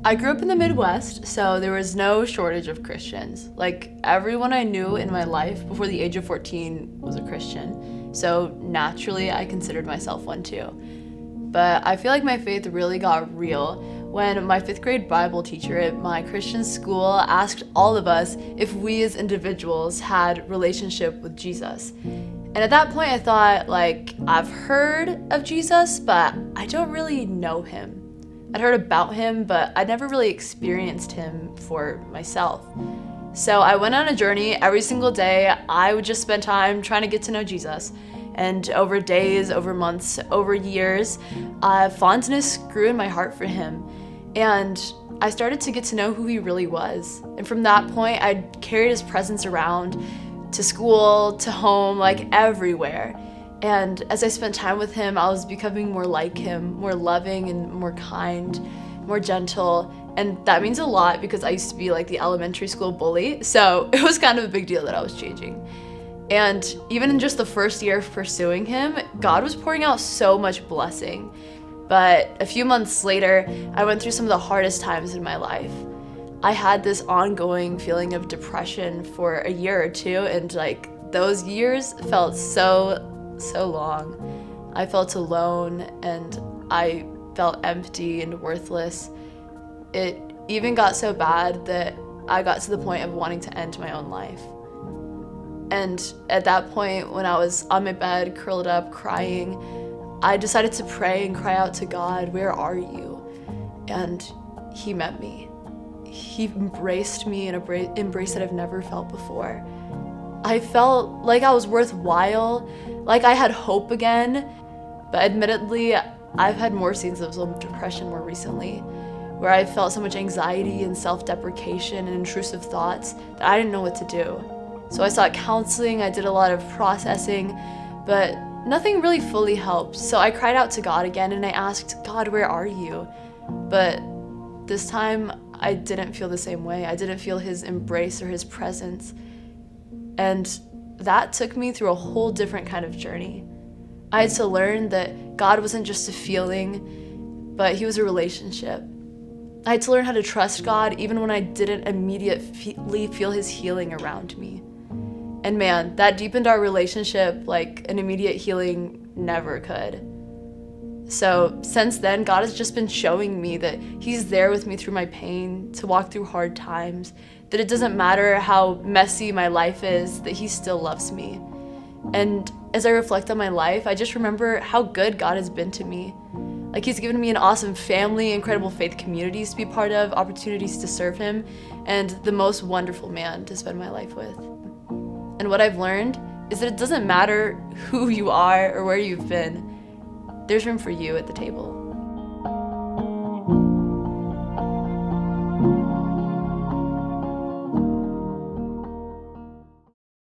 I grew up in the Midwest, so there was no shortage of Christians. Like, everyone I knew in my life before the age of 14 was a Christian. So naturally, I considered myself one too. But I feel like my faith really got real when my 5th grade Bible teacher at my Christian school asked all of us if we as individuals had relationship with Jesus. And at that point I thought, like, I've heard of Jesus, but I don't really know him. I'd heard about him, but I'd never really experienced him for myself. So I went on a journey. Every single day I would just spend time trying to get to know Jesus. And over days, over months, over years, fondness grew in my heart for him. And I started to get to know who he really was. And from that point, I carried his presence around to school, to home, like everywhere. And as I spent time with him, I was becoming more like him, more loving and more kind, more gentle. And that means a lot because I used to be like the elementary school bully. So it was kind of a big deal that I was changing. And even in just the first year of pursuing him, God was pouring out so much blessing. But a few months later, I went through some of the hardest times in my life. I had this ongoing feeling of depression for a year or two, and like those years felt so long. I felt alone and I felt empty and worthless. It even got so bad that I got to the point of wanting to end my own life. And at that point, when I was on my bed, curled up, crying, I decided to pray and cry out to God, "Where are you?" And he met me. He embraced me in an embrace that I've never felt before. I felt like I was worthwhile, like I had hope again. But admittedly, I've had more seasons of depression more recently, where I felt so much anxiety and self-deprecation and intrusive thoughts that I didn't know what to do. So I sought counseling, I did a lot of processing, but nothing really fully helped. So I cried out to God again and I asked, "God, where are you?" But this time I didn't feel the same way. I didn't feel his embrace or his presence. And that took me through a whole different kind of journey. I had to learn that God wasn't just a feeling, but he was a relationship. I had to learn how to trust God even when I didn't immediately feel his healing around me. And man, that deepened our relationship like an immediate healing never could. So since then, God has just been showing me that he's there with me through my pain, to walk through hard times, that it doesn't matter how messy my life is, that he still loves me. And as I reflect on my life, I just remember how good God has been to me. Like, he's given me an awesome family, incredible faith communities to be part of, opportunities to serve him, and the most wonderful man to spend my life with. And what I've learned is that it doesn't matter who you are or where you've been, there's room for you at the table.